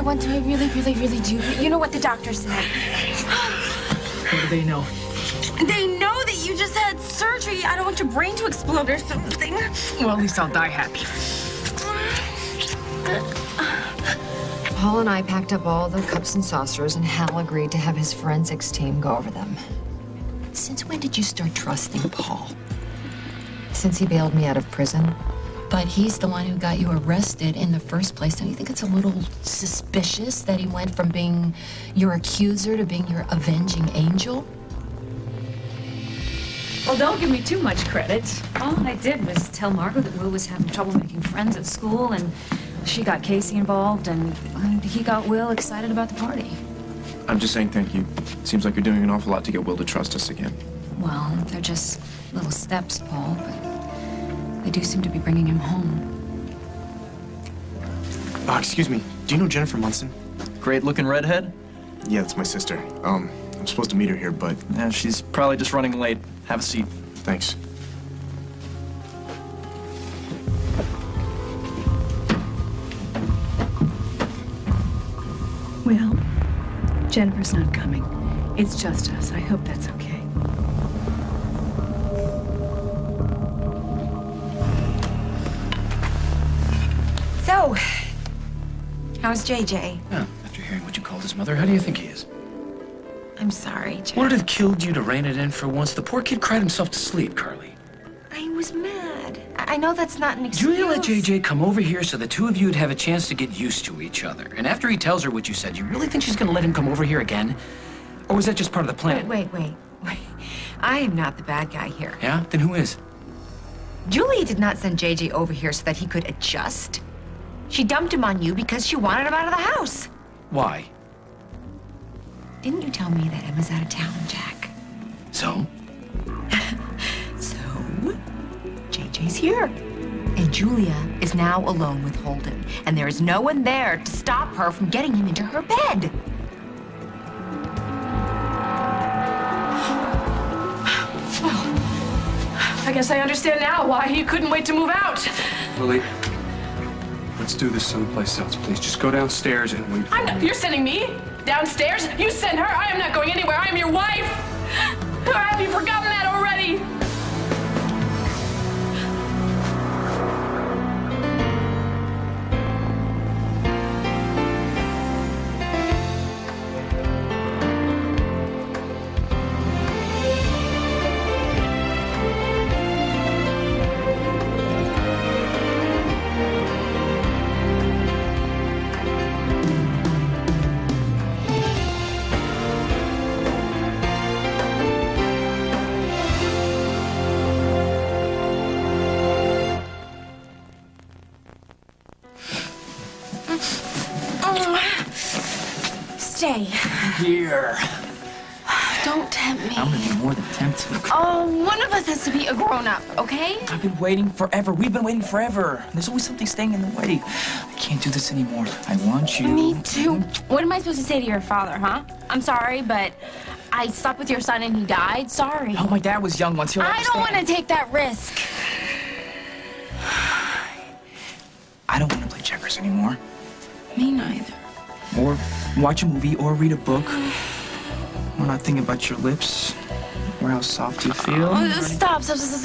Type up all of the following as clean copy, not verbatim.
I want to. I really, really, really do. But you know what the doctor said? What do they know? They know that you just had surgery. I don't want your brain to explode or something. Well, at least I'll die happy. Paul and I packed up all the cups and saucers, and Hal agreed to have his forensics team go over them. Since when did you start trusting Paul? Since he bailed me out of prison. But he's the one who got you arrested in the first place. Don't you think it's a little suspicious that he went from being your accuser to being your avenging angel? Well, don't give me too much credit. All I did was tell Margot that Will was having trouble making friends at school, and she got Casey involved, and he got Will excited about the party. I'm just saying thank you. Seems like you're doing an awful lot to get Will to trust us again. Well, they're just little steps, Paul, but they do seem to be bringing him home. Excuse me. Do you know Jennifer Munson? Great-looking redhead? Yeah, that's my sister. I'm supposed to meet her here, but... Yeah, she's probably just running late. Have a seat. Thanks. Well, Jennifer's not coming. It's just us. I hope that's okay. So, how's JJ? Yeah, after hearing what you called his mother, how do you think he is? I'm sorry, Jack. Would it have killed you to rein it in for once? The poor kid cried himself to sleep, Carly. I was mad. I know that's not an excuse. Julia let JJ come over here so the two of you would have a chance to get used to each other. And after he tells her what you said, you really think she's gonna let him come over here again? Or was that just part of the plan? Wait. I am not the bad guy here. Yeah? Then who is? Julia did not send JJ over here so that he could adjust. She dumped him on you because she wanted him out of the house. Why? Didn't you tell me that Emma's out of town, Jack? So? So, JJ's here. And Julia is now alone with Holden. And there is no one there to stop her from getting him into her bed. I guess I understand now why he couldn't wait to move out. Lily, let's do this someplace else, please. Just go downstairs and wait for me. You're sending me downstairs? You send her. I am not going anywhere. I am your wife. Or have you forgotten that already? Stay. Here. Don't tempt me. I'm gonna do more than tempt you. Oh, one of us has to be a grown-up, okay? I've been waiting forever. We've been waiting forever. There's always something staying in the way. I can't do this anymore. I want you. Me too. What am I supposed to say to your father, huh? I'm sorry, but I slept with your son and he died. Sorry. Oh, my dad was young once. He'll I don't understand. want to take that risk. I don't want to play checkers anymore. Me neither. Or watch a movie or read a book. Or not think about your lips. Or how soft you feel. Oh, stop.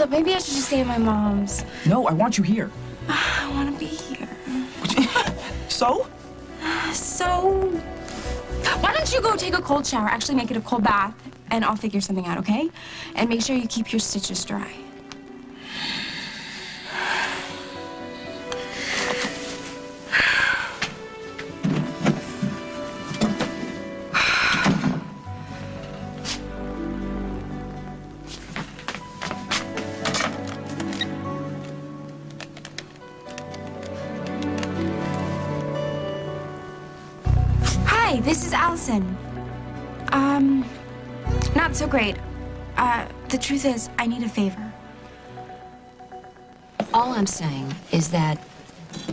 Maybe I should just stay at my mom's. No, I want you here. I want to be here. So? So, why don't you go take a cold shower, actually make it a cold bath, and I'll figure something out, okay? And make sure you keep your stitches dry. Hi, this is Allison. Not so great. The truth is, I need a favor. All I'm saying is that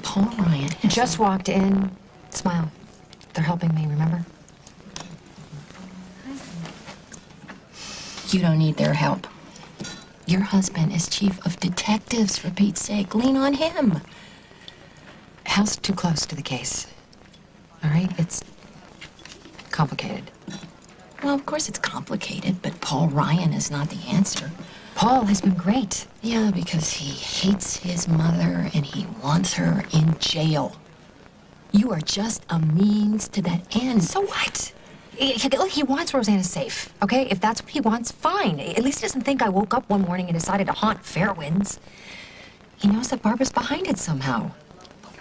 Paul Ryan Just walked in. Smile. They're helping me, remember? You don't need their help. Your husband is chief of detectives, for Pete's sake. Lean on him. Hal's too close to the case. all right? It's complicated. Well, of course it's complicated, but Paul Ryan is not the answer. Paul has been great. Yeah, because he hates his mother and he wants her in jail. You are just a means to that end. So what? Look, he wants Rosanna safe, okay? If that's what he wants, fine. At least he doesn't think I woke up one morning and decided to haunt Fairwinds. He knows that Barbara's behind it somehow.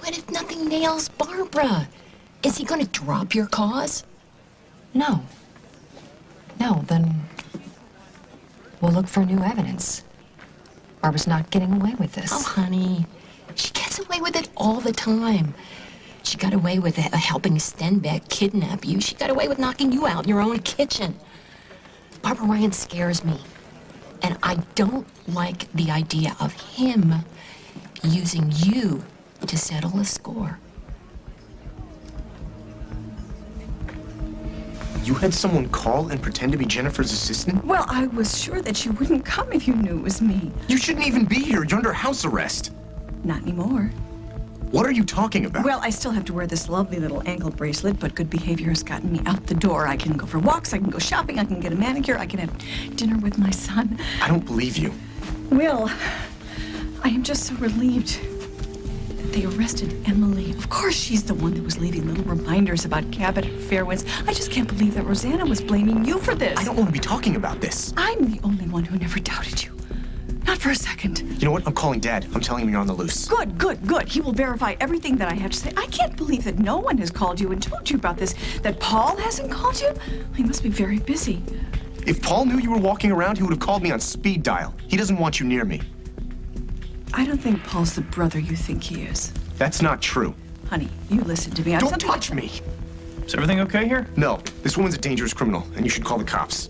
What if nothing nails Barbara? Is he gonna drop your cause? No. No, then we'll look for new evidence. Barbara's not getting away with this. Oh, honey, she gets away with it all the time. She got away with helping Stenbeck kidnap you. She got away with knocking you out in your own kitchen. Barbara Ryan scares me. And I don't like the idea of him using you to settle a score. You had someone call and pretend to be Jennifer's assistant? Well, I was sure that you wouldn't come if you knew it was me. You shouldn't even be here. You're under house arrest. Not anymore. What are you talking about? Well, I still have to wear this lovely little ankle bracelet, but good behavior has gotten me out the door. I can go for walks, I can go shopping, I can get a manicure, I can have dinner with my son. I don't believe you. Will, I am just so relieved that they arrested Emily. Of course she's the one that was leaving little reminders about Cabot and Fairwinds. I just can't believe that Rosanna was blaming you for this. I don't want to be talking about this. I'm the only one who never doubted you. Not for a second. You know what? I'm calling Dad. I'm telling him you're on the loose. Good, good, good. He will verify everything that I have to say. I can't believe that no one has called you and told you about this. That Paul hasn't called you? He must be very busy. If Paul knew you were walking around, he would have called me on speed dial. He doesn't want you near me. I don't think Paul's the brother you think he is. That's not true. Honey, you listen to me. Don't touch me. Is everything okay here? No. This woman's a dangerous criminal, and you should call the cops.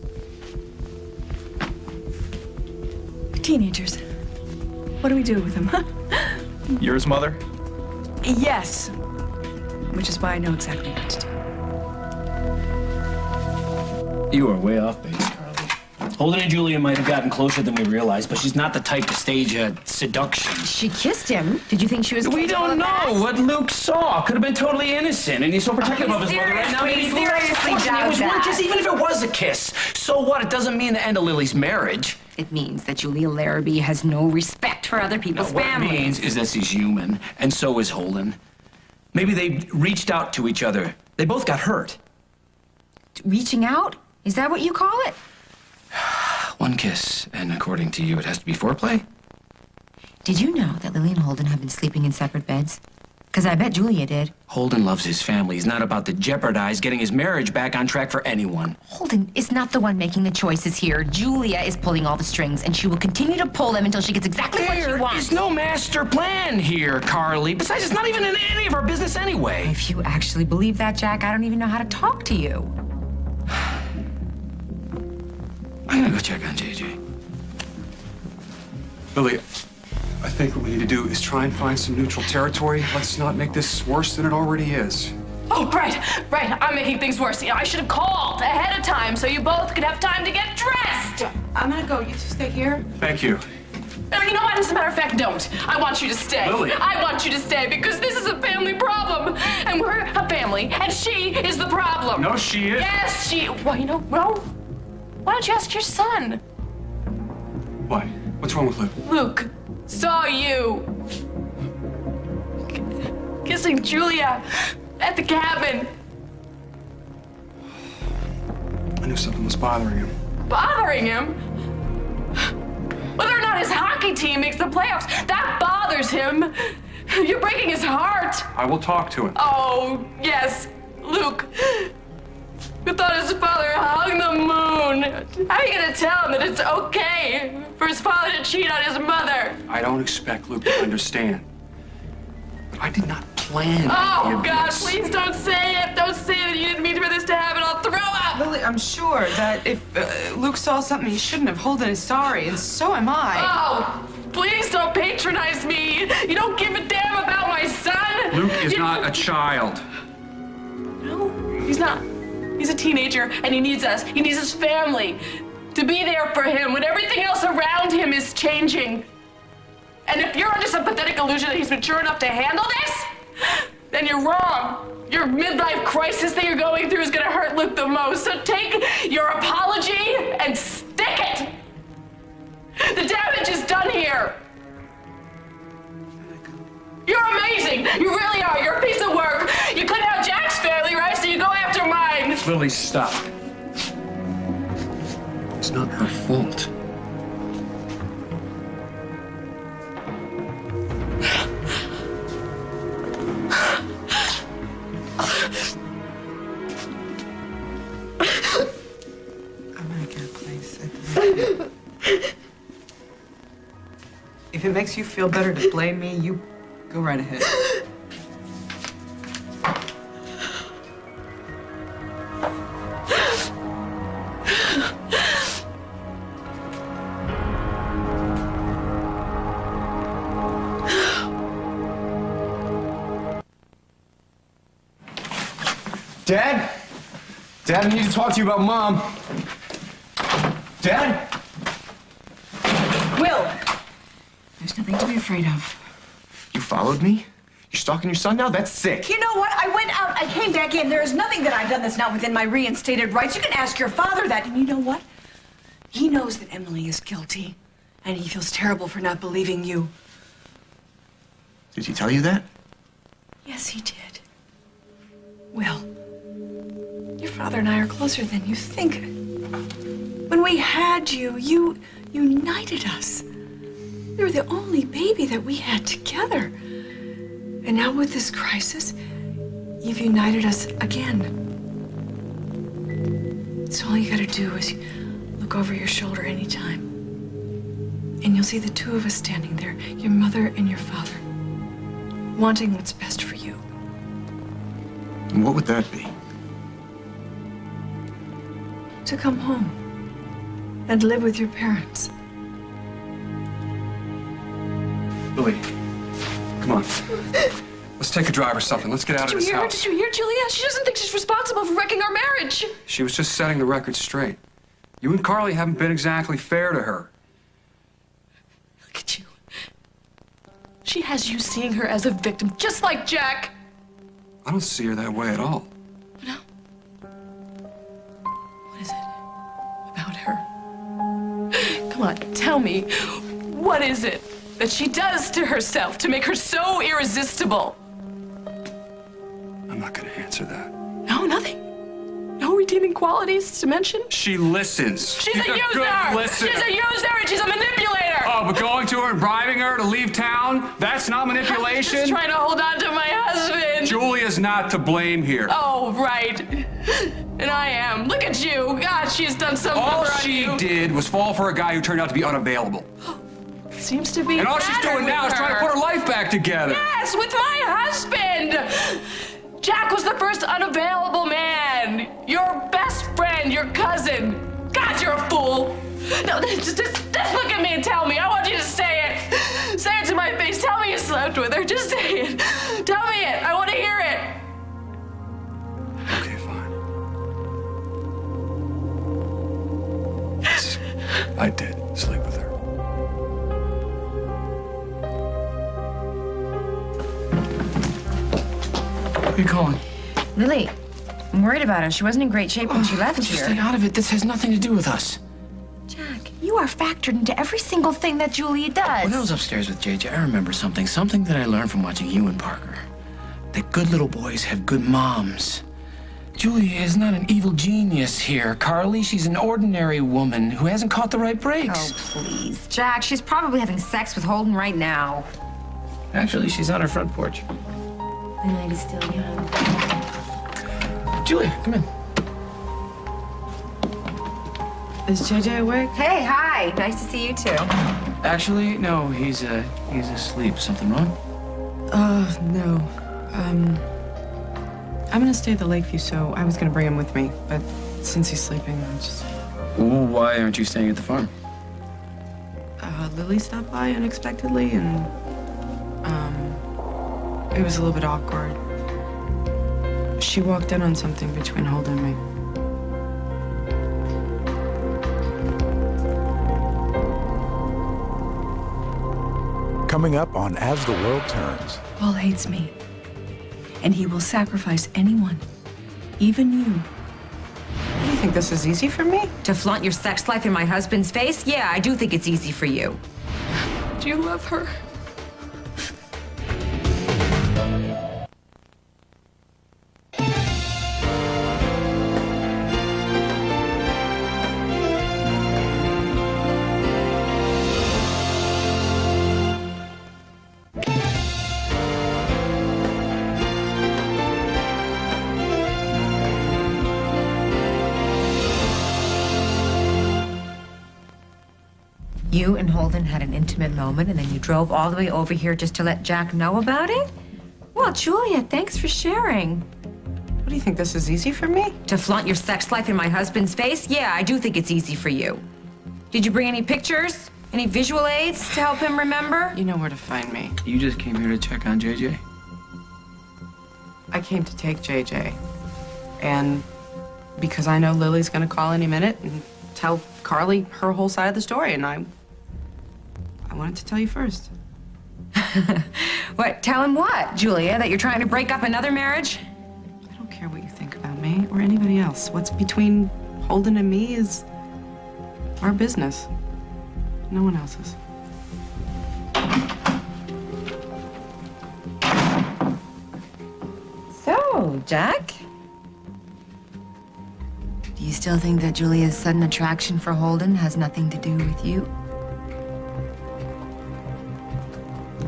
Teenagers. What do we do with them, huh? You're his mother? Yes. Which is why I know exactly what to do. You are way off base, Carly. Holden and Julia might have gotten closer than we realized, but she's not the type to stage a seduction. She kissed him. Did you think she was? We don't know what Luke saw. Could have been totally innocent, and he's so protective of his mother right now. Seriously, It was one kiss, even if it was a kiss. So what? It doesn't mean the end of Lily's marriage. It means that Julia Larrabee has no respect for other people's families. What it means is that she's human, and so is Holden. Maybe they reached out to each other. They both got hurt. Reaching out? Is that what you call it? One kiss, and according to you, it has to be foreplay? Did you know that Lily and Holden have been sleeping in separate beds? Because I bet Julia did. Holden loves his family. He's not about to jeopardize getting his marriage back on track for anyone. Holden is not the one making the choices here. Julia is pulling all the strings, and she will continue to pull them until she gets exactly what she wants. There's no master plan here, Carly. Besides, it's not even in any of our business anyway. If you actually believe that, Jack, I don't even know how to talk to you. I'm gonna go check on JJ. Lily, I think what we need to do is try and find some neutral territory. Let's not make this worse than it already is. Oh, right. I'm making things worse. I should have called ahead of time so you both could have time to get dressed. I'm gonna go. You two stay here. Thank you. No, you know what? As a matter of fact, don't. I want you to stay. Lily. I want you to stay because this is a family problem. And we're a family, and she is the problem. No, she is. Yes, she... Well, you know, no. Why don't you ask your son? Why? What's wrong with Luke? Luke saw you kissing Julia at the cabin. I knew something was bothering him. Bothering him? Whether or not his hockey team makes the playoffs, that bothers him. You're breaking his heart. I will talk to him. Oh, yes, Luke. Who thought his father hung the moon? How are you gonna tell him that it's okay for his father to cheat on his mother? I don't expect Luke to understand. But I did not plan Oh, any of God, this. please don't say it. Don't say that you didn't mean for this to happen. I'll throw up. Lily, I'm sure that if Luke saw something he shouldn't have, Holden is sorry, and so am I. Oh, please don't patronize me. You don't give a damn about my son. Luke is not a child. No, he's not. He's a teenager, and he needs us. He needs his family to be there for him when everything else around him is changing. And if you're under some pathetic illusion that he's mature enough to handle this, then you're wrong. Your midlife crisis that you're going through is gonna hurt Luke the most, so take your apology and stick it! The damage is done here! You're amazing! You really are! You're a piece of work! You couldn't have Jack's family, right? So you go after mine! Lily, stop. It's not her fault. I'm gonna get a place. If it makes you feel better to blame me, you go right ahead. Dad? Dad, I need to talk to you about Mom. Dad? Will! There's nothing to be afraid of. You followed me? You're stalking your son now? That's sick. You know what? I went out, I came back in. There is nothing that I've done that's not within my reinstated rights. You can ask your father that. And you know what? He knows that Emily is guilty. And he feels terrible for not believing you. Did he tell you that? Yes, he did. Will, your father and I are closer than you think. When we had you, you united us. You were the only baby that we had together. And now with this crisis, you've united us again. So all you gotta do is look over your shoulder anytime. And you'll see the two of us standing there, your mother and your father, wanting what's best for you. And what would that be? To come home and live with your parents. Lily, come on. Let's take a drive or something. Let's get out of this house. Did you hear, Julia? She doesn't think she's responsible for wrecking our marriage. She was just setting the record straight. You and Carly haven't been exactly fair to her. Look at you. She has you seeing her as a victim, just like Jack. I don't see her that way at all. No? What is it about her? Come on, tell me. What is it that she does to herself to make her so irresistible? I'm not gonna answer that. No, nothing. No redeeming qualities to mention? She listens. She's a user! She's a user and she's a manipulator! Oh, but going to her and bribing her to leave town, that's not manipulation? I'm just trying to hold on to my husband. Julia's not to blame here. Oh, right. And I am. Look at you. God, she's done some All number on she you. did was fall for a guy who turned out to be unavailable. Seems to be. And all she's doing now is trying to put her life back together. Yes, with my husband. Jack was the first unavailable man. Your best friend, your cousin. God, you're a fool. No, just look at me and tell me. I want you to say it. Say it to my face. Tell me you slept with her. Just say it. Tell me it. I want to hear it. Okay, fine. Yes, I did sleep with her. Who are you calling? Lily, I'm worried about her. She wasn't in great shape when she left here. Stay out of it. This has nothing to do with us. Jack, you are factored into every single thing that Julia does. When I was upstairs with JJ, I remember something that I learned from watching you and Parker. That good little boys have good moms. Julia is not an evil genius here, Carly. She's an ordinary woman who hasn't caught the right breaks. Oh, please. Jack, she's probably having sex with Holden right now. Actually, she's on her front porch. The night is still young. Julia, come in. Is JJ awake? Hey, hi. Nice to see you too. Actually, no, he's asleep. Something wrong? No. I'm gonna stay at the Lakeview, so I was gonna bring him with me, but since he's sleeping, I just... Why aren't you staying at the farm? Lily stopped by unexpectedly, and, it was a little bit awkward. She walked in on something between Holden and me. Coming up on As the World Turns. Paul hates me. And he will sacrifice anyone, even you. Do you think this is easy for me? To flaunt your sex life in my husband's face? Yeah, I do think it's easy for you. Do you love her? You and Holden had an intimate moment, and then you drove all the way over here just to let Jack know about it? Well, Julia, thanks for sharing. What do you think this is easy for me? To flaunt your sex life in my husband's face? Yeah, I do think it's easy for you. Did you bring any pictures? Any visual aids to help him remember? You know where to find me. You just came here to check on JJ? I came to take JJ. And because I know Lily's gonna call any minute and tell Carly her whole side of the story, and I wanted to tell you first. What? Tell him what, Julia? That you're trying to break up another marriage? I don't care what you think about me or anybody else. What's between Holden and me is our business. No one else's. So, Jack? Do you still think that Julia's sudden attraction for Holden has nothing to do with you?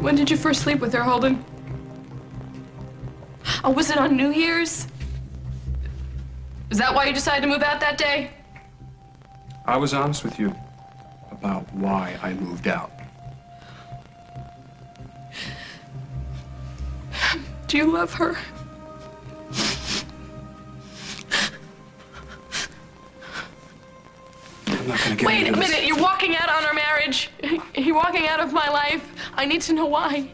When did you first sleep with her, Holden? Oh, was it on New Year's? Is that why you decided to move out that day? I was honest with you about why I moved out. Do you love her? I'm not gonna get Wait into a this. minute, you're walking out on our marriage. You're walking out of my life. I need to know why.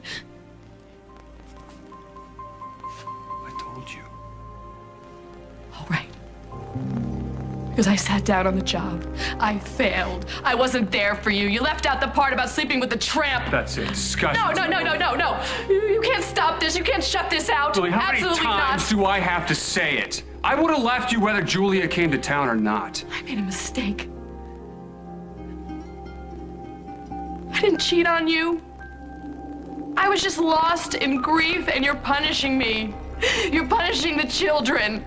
I told you. All right. Because I sat down on the job. I failed. I wasn't there for you. You left out the part about sleeping with the tramp. That's it. Disgusting. No. You can't stop this. You can't shut this out. Julie, how Absolutely many times do I have to say it? I would have left you whether Julia came to town or not. I made a mistake. I didn't cheat on you. I was just lost in grief, and you're punishing me. You're punishing the children.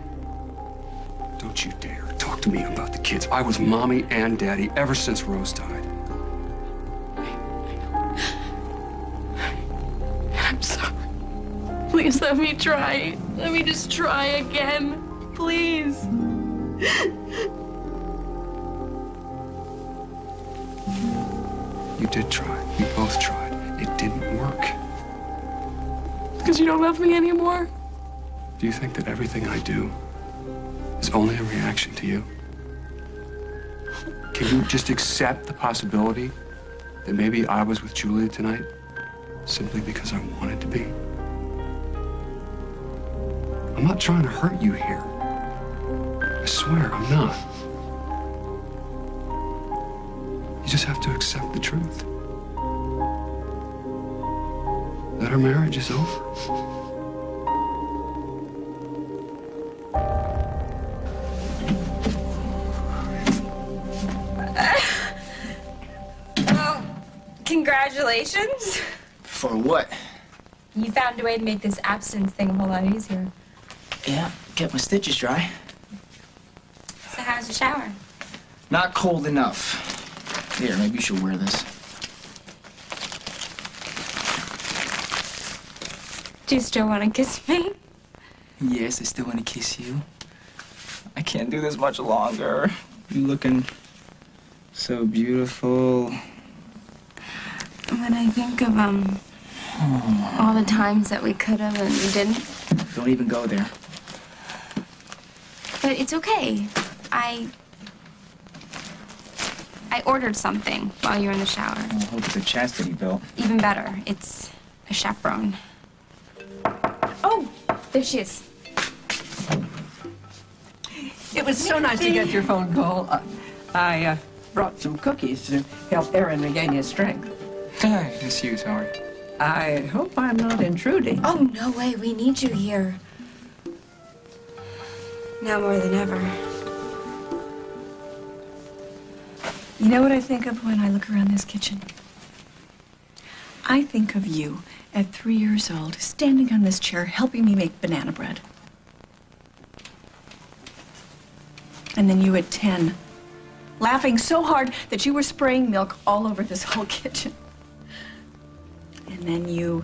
Don't you dare talk to me about the kids. I was mommy and daddy ever since Rose died. I'm sorry. Please let me try. Let me just try again. Please. You did try. We both tried. It didn't work. Because you don't love me anymore? Do you think that everything I do is only a reaction to you? Can you just accept the possibility that maybe I was with Julia tonight simply because I wanted to be? I'm not trying to hurt you here. I swear I'm not. You just have to accept the truth. That our marriage is over. Well, congratulations. For what? You found a way to make this abstinence thing a whole lot easier. Yeah, kept my stitches dry. So how's your shower? Not cold enough. Here, maybe you should wear this. Do you still want to kiss me? Yes, I still want to kiss you. I can't do this much longer. You're looking so beautiful. When I think of, all the times that we could have and we didn't. Don't even go there. But it's okay. I ordered something while you were in the shower. I hope it's a chastity belt. Even better, it's a chaperone. Oh, there she is. It was so nice to get your phone call. I brought some cookies to help Aaron regain his strength. It's you, sorry. I hope I'm not intruding. Oh, no way. We need you here. Now more than ever. You know what I think of when I look around this kitchen? I think of you at 3 years old, standing on this chair, helping me make banana bread. And then you at 10, laughing so hard that you were spraying milk all over this whole kitchen. And then you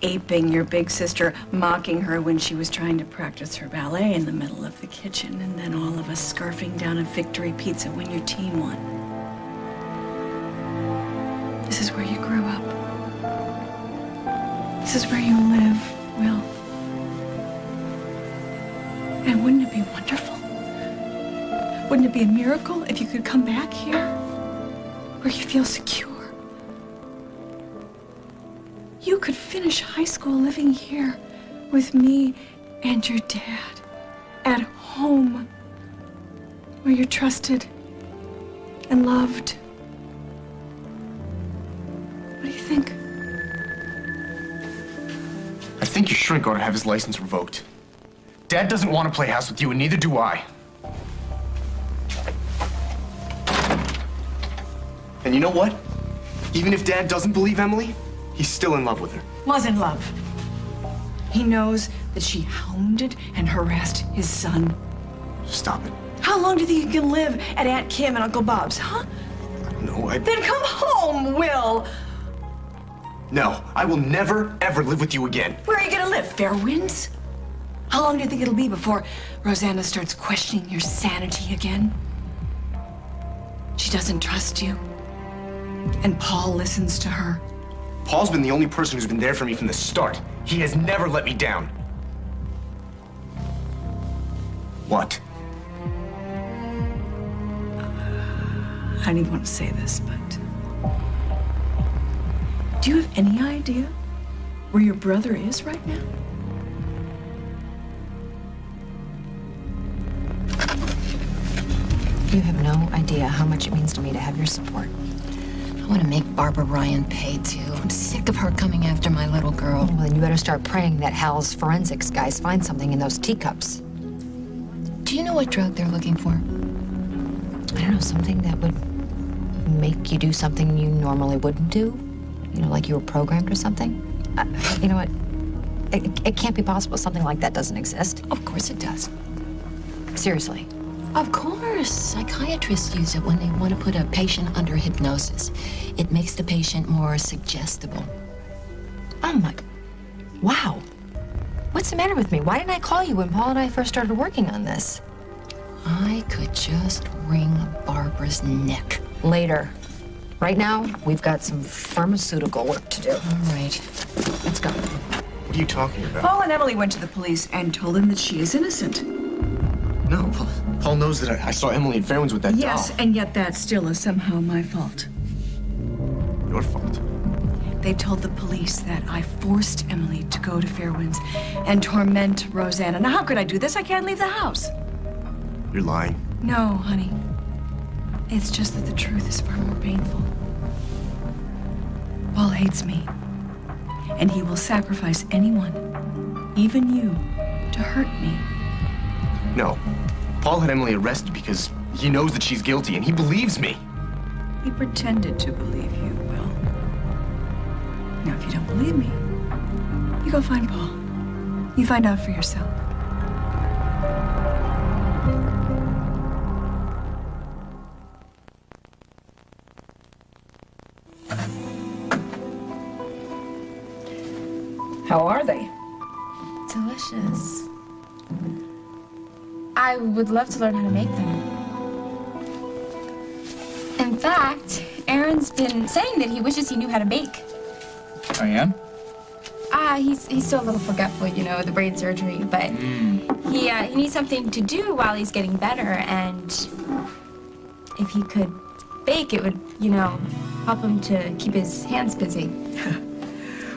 aping your big sister, mocking her when she was trying to practice her ballet in the middle of the kitchen. And then all of us scarfing down a victory pizza when your team won. This is where you grew up. This is where you live, Will. And wouldn't it be wonderful? Wouldn't it be a miracle if you could come back here where you feel secure? You could finish high school living here with me and your dad at home where you're trusted and loved. What do you think? I think your shrink ought to have his license revoked. Dad doesn't want to play house with you, and neither do I. And you know what? Even if Dad doesn't believe Emily, he's still in love with her. Was in love. He knows that she hounded and harassed his son. Stop it. How long do you think you can live at Aunt Kim and Uncle Bob's, huh? No, Then come home, Will! No, I will never, ever live with you again. Where are you gonna live, Fairwinds? How long do you think it'll be before Rosanna starts questioning your sanity again? She doesn't trust you. And Paul listens to her. Paul's been the only person who's been there for me from the start. He has never let me down. What? I didn't want to say this, but... do you have any idea where your brother is right now? You have no idea how much it means to me to have your support. I want to make Barbara Ryan pay, too. I'm sick of her coming after my little girl. Well, then you better start praying that Hal's forensics guys find something in those teacups. Do you know what drug they're looking for? I don't know, something that would make you do something you normally wouldn't do? You know, like you were programmed or something? You know what? It can't be possible something like that doesn't exist. Of course it does. Seriously. Of course. Psychiatrists use it when they want to put a patient under hypnosis. It makes the patient more suggestible. Oh my... Wow. What's the matter with me? Why didn't I call you when Paul and I first started working on this? I could just wring Barbara's neck. Later. Right now, we've got some pharmaceutical work to do. All right. Let's go. What are you talking about? Paul and Emily went to the police and told them that she is innocent. No, Paul knows that I saw Emily and Fairwinds with that Yes, doll. and yet that still is somehow my fault. Your fault. They told the police that I forced Emily to go to Fairwinds and torment Rosanna. Now, how could I do this? I can't leave the house. You're lying. No, honey. It's just that the truth is far more painful. Paul hates me, and he will sacrifice anyone, even you, to hurt me. No. Paul had Emily arrested because he knows that she's guilty, and he believes me. He pretended to believe you, Will. Now, if you don't believe me, you go find Paul. You find out for yourself. How are they? Delicious. I would love to learn how to make them. In fact, Aaron's been saying that he wishes he knew how to bake. I am? He's still a little forgetful, you know, with the brain surgery, but he needs something to do while he's getting better, and if he could bake, it would, you know, help him to keep his hands busy.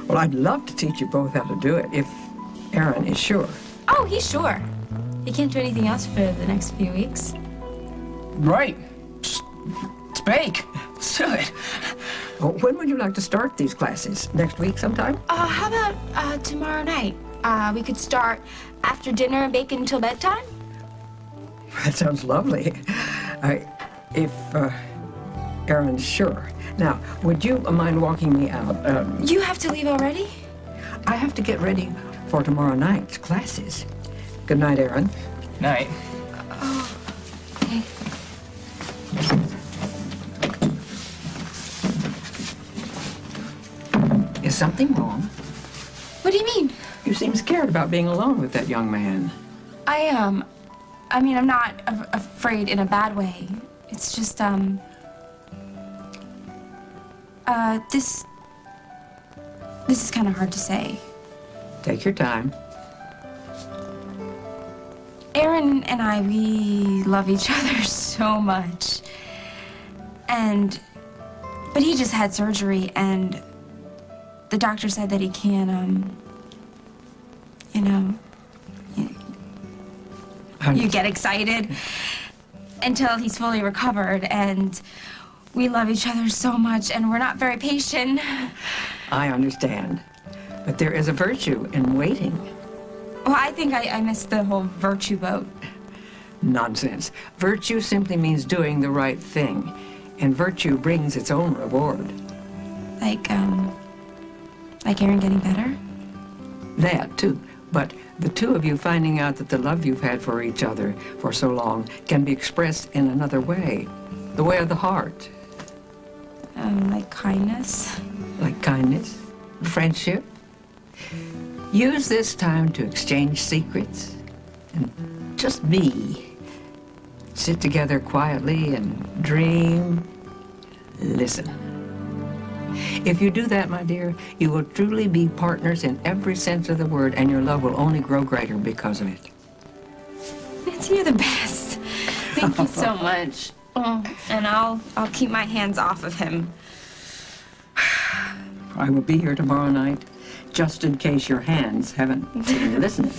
Well, I'd love to teach you both how to do it, if Aaron is sure. Oh, he's sure. He can't do anything else for the next few weeks. Right. Just bake. Let's do it. Oh, when would you like to start these classes? Next week sometime? How about tomorrow night? We could start after dinner and bake until bedtime? That sounds lovely. If Aaron's sure. Now, would you mind walking me out? You have to leave already? I have to get ready for tomorrow night's classes. Good night, Aaron. Night. Okay. Is something wrong? What do you mean? You seem scared about being alone with that young man. I am. I mean, I'm not afraid in a bad way. It's just, this is kind of hard to say. Take your time. Aaron and I, we love each other so much. But he just had surgery, and the doctor said that he can't, you know, you get excited until he's fully recovered, and we love each other so much, and we're not very patient. I understand. But there is a virtue in waiting. Well, I think I missed the whole virtue boat. Nonsense. Virtue simply means doing the right thing, and virtue brings its own reward. Like Aaron getting better? That, too. But the two of you finding out that the love you've had for each other for so long can be expressed in another way. The way of the heart. Like kindness? Like kindness, friendship. Use this time to exchange secrets and just be. Sit together quietly and dream, listen. If you do that, my dear, you will truly be partners in every sense of the word, and your love will only grow greater because of it. Nancy, you're the best. Thank you so much. Oh, and I'll keep my hands off of him. I will be here tomorrow night, just in case your hands haven't been listening.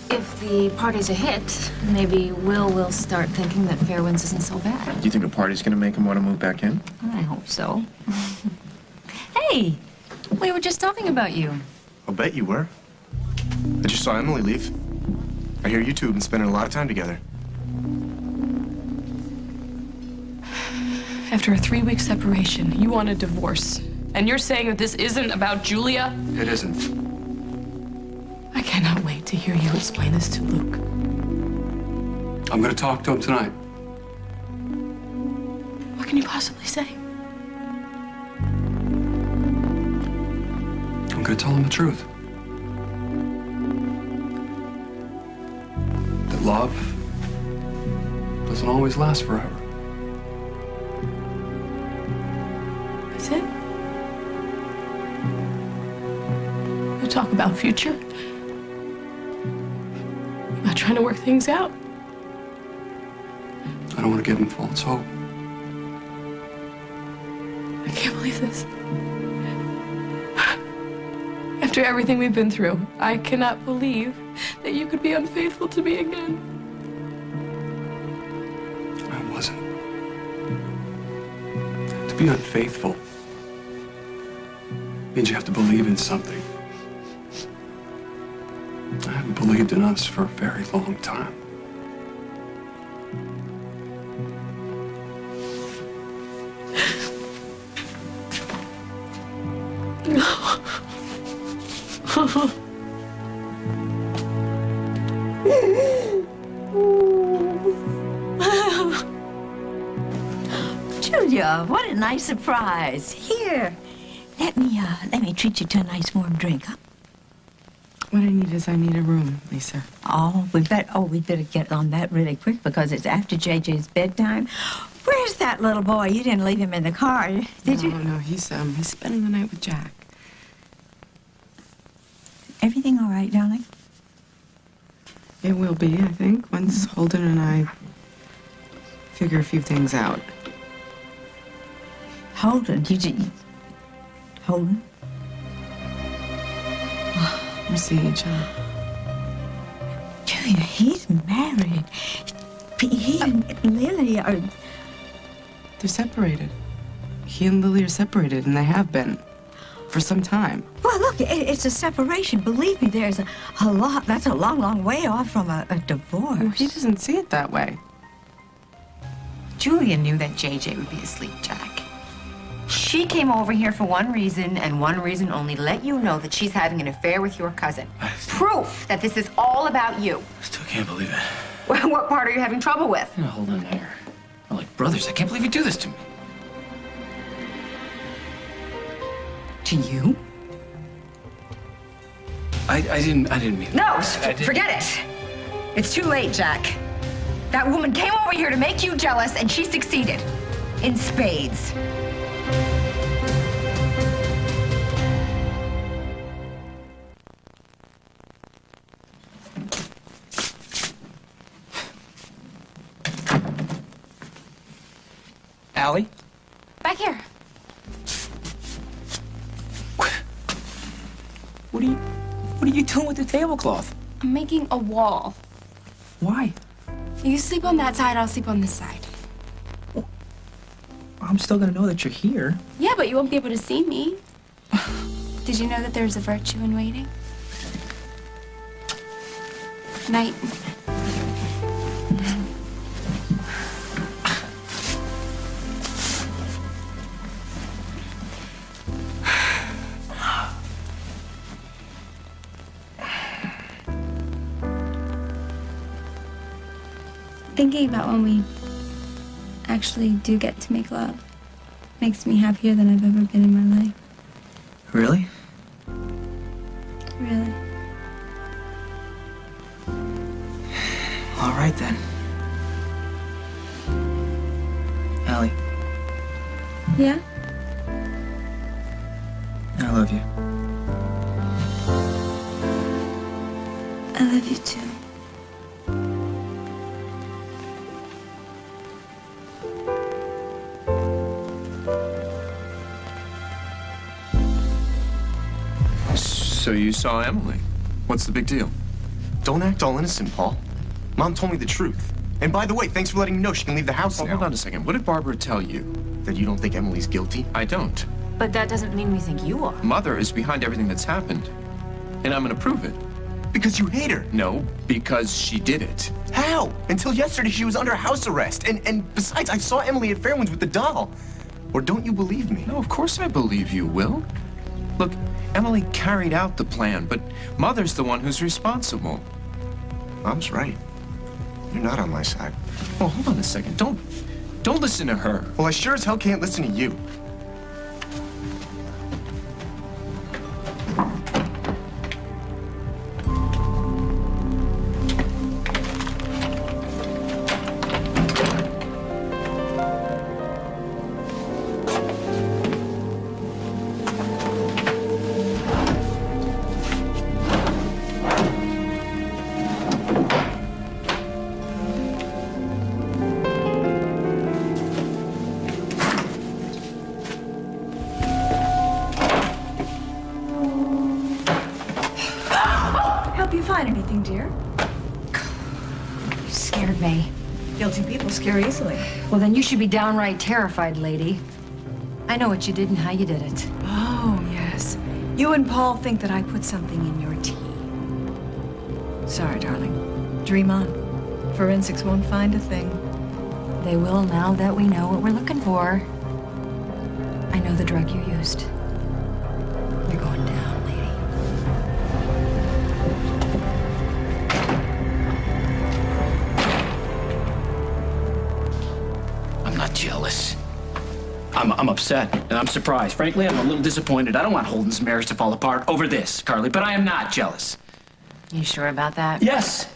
If the party's a hit, maybe will start thinking that Fairwinds isn't so bad. Do you think a party's gonna make him want to move back in? I hope so. Hey, we were just talking about you. I'll bet you were. I just saw Emily leave. I hear you two have been spending a lot of time together. After a 3-week separation, you want a divorce. And you're saying that this isn't about Julia? It isn't. I cannot wait to hear you explain this to Luke. I'm going to talk to him tonight. What can you possibly say? I'm going to tell him the truth. That love doesn't always last forever. That's it? You talk about future? About trying to work things out? I don't want to give him false hope. I can't believe this. After everything we've been through, I cannot believe that you could be unfaithful to me again. I wasn't. To be unfaithful means you have to believe in something. I haven't believed in us for a very long time. Julia, what a nice surprise. Here, let me treat you to a nice warm drink, huh? What I need is I need a room, Lisa. Oh, we'd better get on that really quick because it's after JJ's bedtime. Where's that little boy? You didn't leave him in the car, did you? No, he's spending the night with Jack. Everything all right, darling? It will be, I think, once Holden and I figure a few things out. Holden? Holden? We see each other. Julia, he's married. He and Lily are... They're separated. He and Lily are separated, and they have been for some time. Well, look, it's a separation. Believe me, there's a lot. That's a long, long way off from a divorce. Well, he doesn't see it that way. Julia knew that JJ would be asleep, Jack. She came over here for one reason, and one reason only, to let you know that she's having an affair with your cousin. Proof that this is all about you. I still can't believe it. Well, what part are you having trouble with? No, hold on here. We're like brothers. I can't believe you do this to me. To you? I didn't mean No, that. forget it. It's too late, Jack. That woman came over here to make you jealous, and she succeeded. In spades. Allie? Back here. What are you doing with the tablecloth? I'm making a wall. Why? You sleep on that side, I'll sleep on this side. I'm still gonna know that you're here. Yeah, but you won't be able to see me. Did you know that there's a virtue in waiting? Night. Thinking about when we actually do get to make love makes me happier than I've ever been in my life. Really? Really. All right then. Allie, Yeah? I love you. I love you too. So you saw Emily. What's the big deal? Don't act all innocent, Paul. Mom told me the truth. And by the way, thanks for letting me know she can leave the house now. Hold on a second. What did Barbara tell you? That you don't think Emily's guilty? I don't. But that doesn't mean we think you are. Mother is behind everything that's happened. And I'm gonna prove it. Because you hate her? No, because she did it. How? Until yesterday she was under house arrest. And besides, I saw Emily at Fairwinds with the doll. Or don't you believe me? No, of course I believe you, Will. Look, Emily carried out the plan, but Mother's the one who's responsible. Mom's right. You're not on my side. Oh, hold on a second. Don't listen to her. Well, I sure as hell can't listen to you. Help you find anything, dear? You scared me. Guilty people scare easily. Well, then you should be downright terrified, lady. I know what you did and how you did it. Oh, yes. You and Paul think that I put something in your tea. Sorry, darling. Dream on. Forensics won't find a thing. They will now that we know what we're looking for. I know the drug you used. You're going down, lady. I'm not jealous. I'm upset and I'm surprised. Frankly, I'm a little disappointed. I don't want Holden's marriage to fall apart over this, Carly, but I am not jealous. You sure about that? Yes.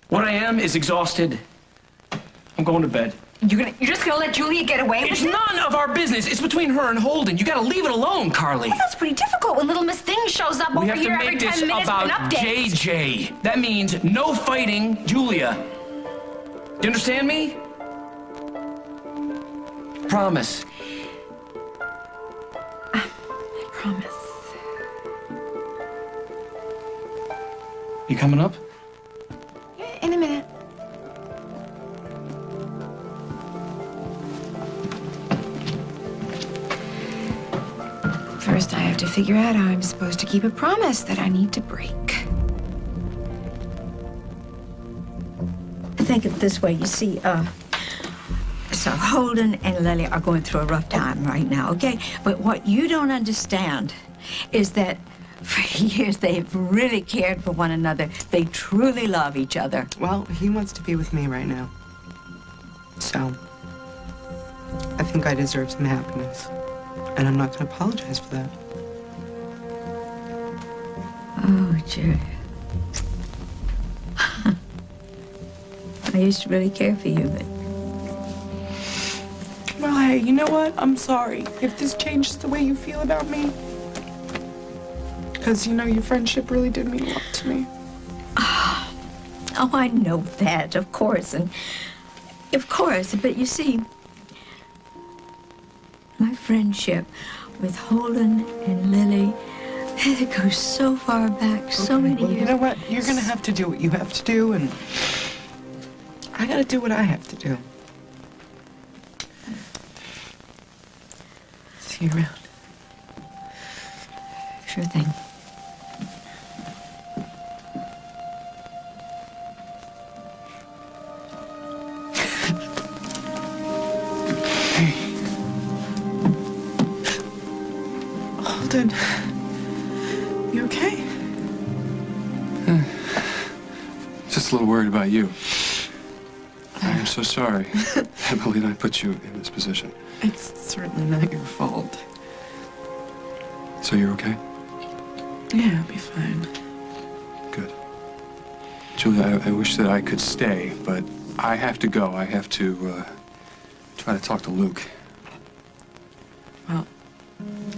What I am is exhausted. I'm going to bed. You're just gonna let Julia get away with It's it? none of our business. It's between her and Holden. You gotta leave it alone, Carly. Well, that's pretty difficult when little Miss Thing shows up We over have to here every make 10 this minutes about with an update. JJ. That means no fighting Julia. Do you understand me? Promise. I promise. You coming up? In a minute. to figure out how I'm supposed to keep a promise that I need to break. Think of it this way, you see, so Holden and Lily are going through a rough time right now, okay? But what you don't understand is that for years they've really cared for one another. They truly love each other. Well, he wants to be with me right now. So, I think I deserve some happiness. And I'm not going to apologize for that. Oh, Julia. I used to really care for you, but... Well, hey, you know what? I'm sorry if this changes the way you feel about me. Because, you know, your friendship really did mean a lot to me. Oh, I know that, of course, but you see, my friendship with Holden and Lily, it goes so far back, so many years. You know what? You're gonna have to do what you have to do, and I gotta do what I have to do. See you around. Sure thing. Holden, you okay? Just a little worried about you. I am so sorry. Emily and I put you in this position. It's certainly not your fault. So you're okay? Yeah, I'll be fine. Good. Julia, I wish that I could stay, but I have to go. I have to try to talk to Luke. Well,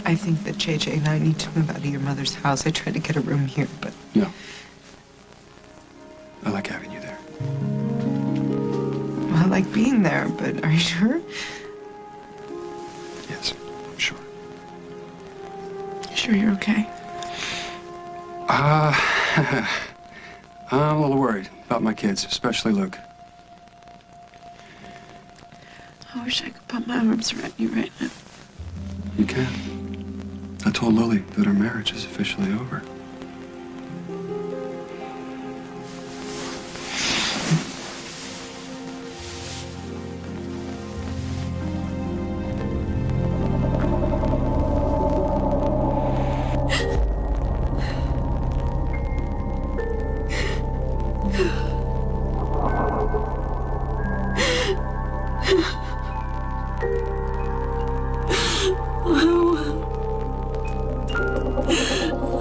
I think that JJ and I need to move out of your mother's house. I tried to get a room here, but... No. I like having you there. Well, I like being there, but are you sure? Yes, I'm sure. You sure you're okay? I'm a little worried about my kids, especially Luke. I wish I could put my arms around you right now. You can. I told Lily that our marriage is officially over.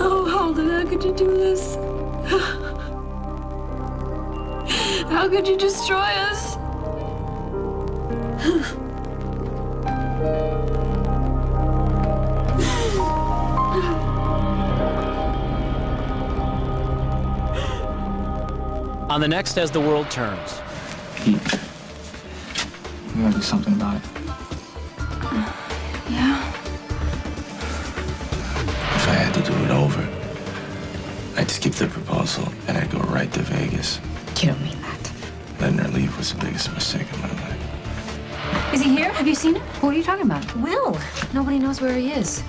Oh, Holden, how could you do this? How could you destroy us? On the next As the World Turns. Pete, we gotta do something about it. Yeah? If I had to do it over, I'd skip the proposal and I'd go right to Vegas. You don't mean that. Letting her leave was the biggest mistake of my life. Is he here? Have you seen him? What are you talking about? Will. Nobody knows where he is.